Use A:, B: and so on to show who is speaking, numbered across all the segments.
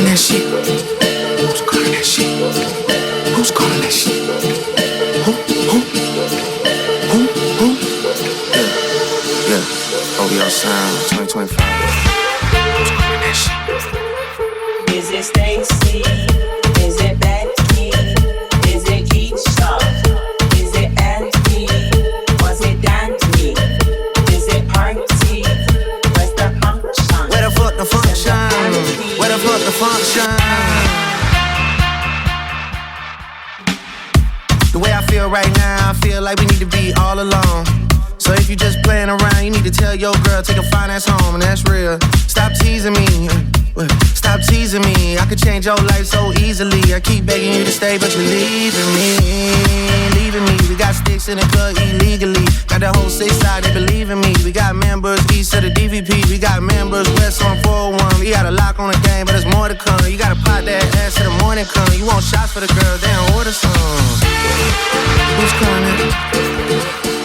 A: that shit? Who's calling that shit? Who's calling that shit? Who? Yeah. OVO Sound 2025. Who's calling that shit?
B: Is it Stacy? Is it Becky? Is it Keisha? Is it Anthony? Was it Danny? Is it Party? Where's the function?
A: Where the fuck the function? Where the fuck the function? The way I feel right now, I feel like we need to be all alone. So if you just playing around, you need to tell your girl, take a fine ass home, and that's real. Stop teasing me. Stop teasing me. I could change your life so easily. I keep begging you to stay, but you're leaving me. Leaving me. We got sticks in the club illegally. Got the whole 6 side, they believe in me. We got members east of the DVP. We got members west on 401. We got a lock on the game, but there's more to come. You gotta pop that ass till the morning come. You want shots for the girls, they don't order some. Who's coming?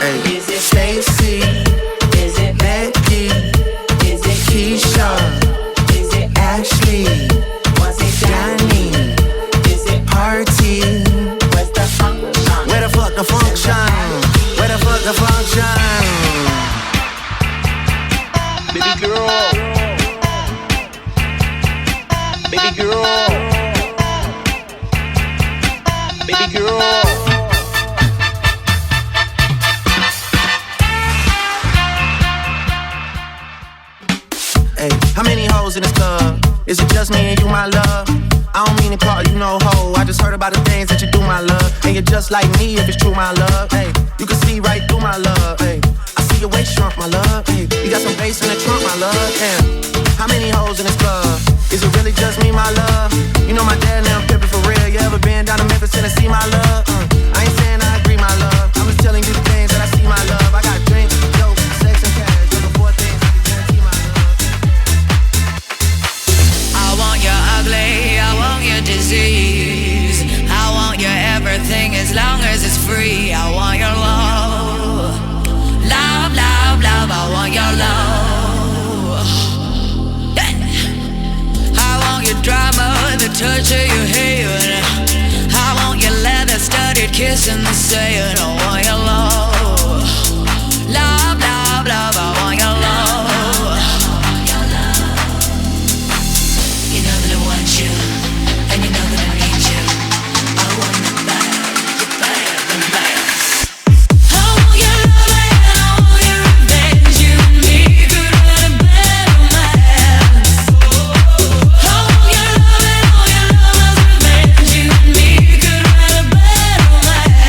A: Hey.
B: Is it
A: Stacy?
B: Is it
A: Becky?
B: Is it
A: Keisha?
B: Is it
A: Ashley?
B: Was it
A: Johnny?
B: Is it
A: Party?
B: Where's the function?
A: Where the fuck the function? Where the fuck the function?
C: Baby girl. Baby girl. Baby girl.
A: Hey, how many hoes in this club? Is it just me and you, my love? I don't mean to call you no hoe. I just heard about the things that you do, my love. And you're just like me if it's true, my love. Hey, you can see right through my love. Hey, I see your waist shrunk, my love. Hey, you got some bass in the trunk, my love. Damn, how many hoes in this club? Is it really just me, my love? You know my dad now I'm pimpin' for real. You ever been down to Memphis, Tennessee, my love? I ain't saying I agree, my love. I'm just telling you the things that I see, my love. I got drinks, jokes, sex, and cash. Looking for things that can guarantee my love.
D: I want your ugly, I want your disease. I want your everything as long as it's free. I want your love. Love, love, love, I want your love. Yeah. I want your drama, the touch of your hand. I want your leather-studded kiss and the saying. I want your love. Love, love, love, I want your love. You know that I want you, and you know that I need you. I want you better, you better than better. I want your love and I want your revenge. You and me could write a better romance. I want your love and all your love's revenge. You and me could write a better romance.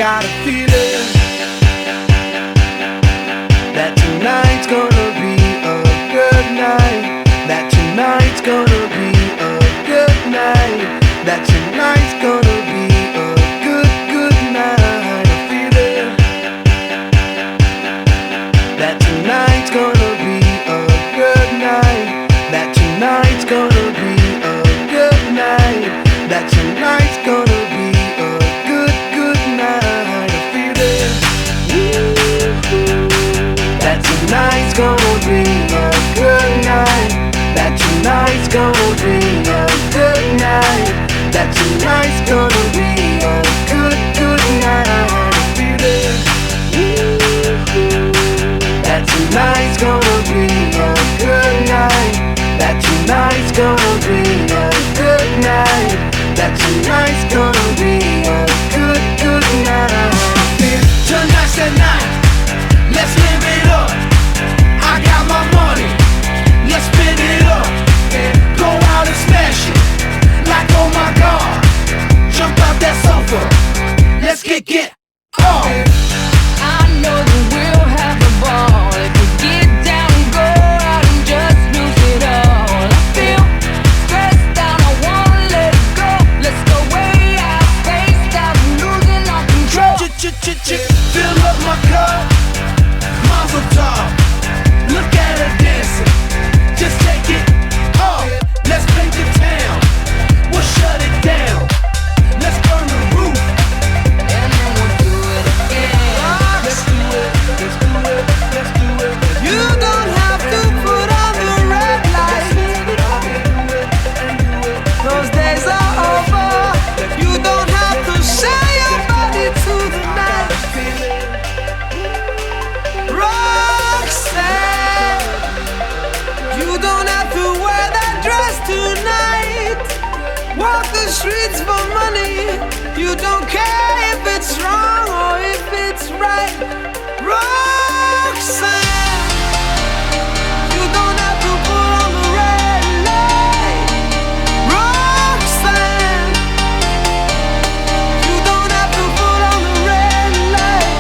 A: got a feeling that tonight's gonna be a good night. That tonight's gonna be a good night. That tonight's gonna be a good night. A feeling that tonight's gonna be a good night. That tonight's gonna be a good night. That tonight's gonna be a good night. A feeling that tonight's gonna be a good night. That tonight's gonna be a good night. That tonight's gonna be a good night. A feeling that tonight's gonna be a good night. That tonight's gonna be a good night. That tonight's gonna be a good night. Tonight's the night. Let's live it up. I got my money. Let's spin it up. Go out and smash it. Like oh my God. Jump out that sofa. Let's get on.
D: I know that we'll have a ball if we get down and go out and just lose it all. I feel stressed out, I wanna let it go. Let's go way out, spaced out, losing all control.
A: Fill up my cup, Mazel tov. Look at her dancing, just take it off. Let's paint the town, we'll shut it down. Let's burn the roof,
D: And then we'll do it again.
A: let's do it, let's do it, let's do it.
E: You don't have to put on the red light. Those days are over. You don't have to sell your body to the night. Roxanne, you don't have to wear that dress tonight. Walk the streets for money. You don't care if it's wrong or if it's right. Roxanne, you don't have to put on the red light. Roxanne, you don't have to put on the red light.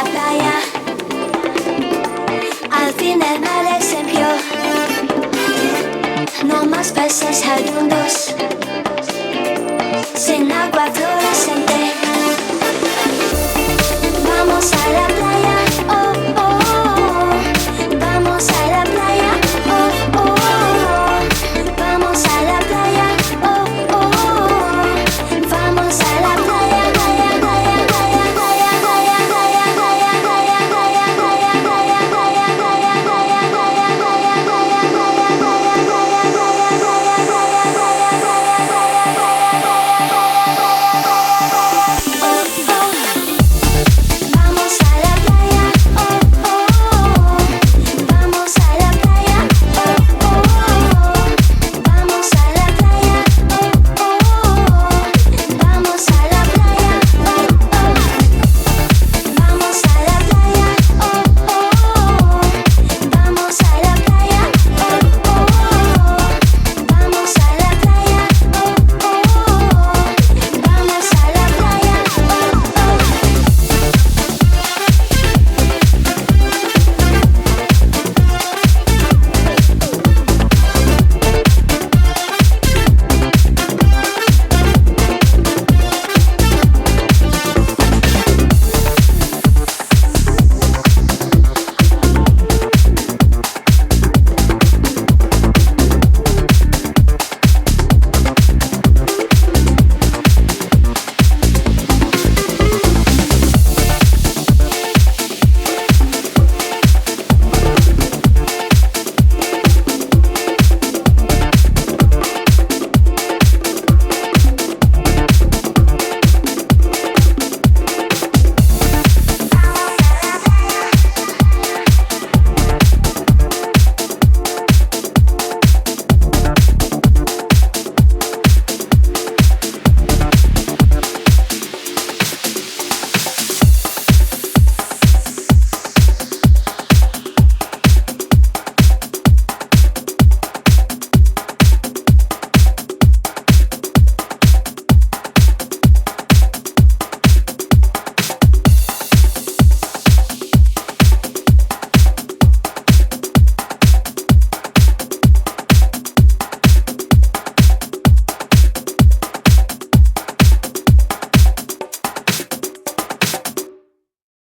F: la playa. Al fin el mar es limpio. No más peces hediondos. Sin agua fluorescente. Vamos a la playa.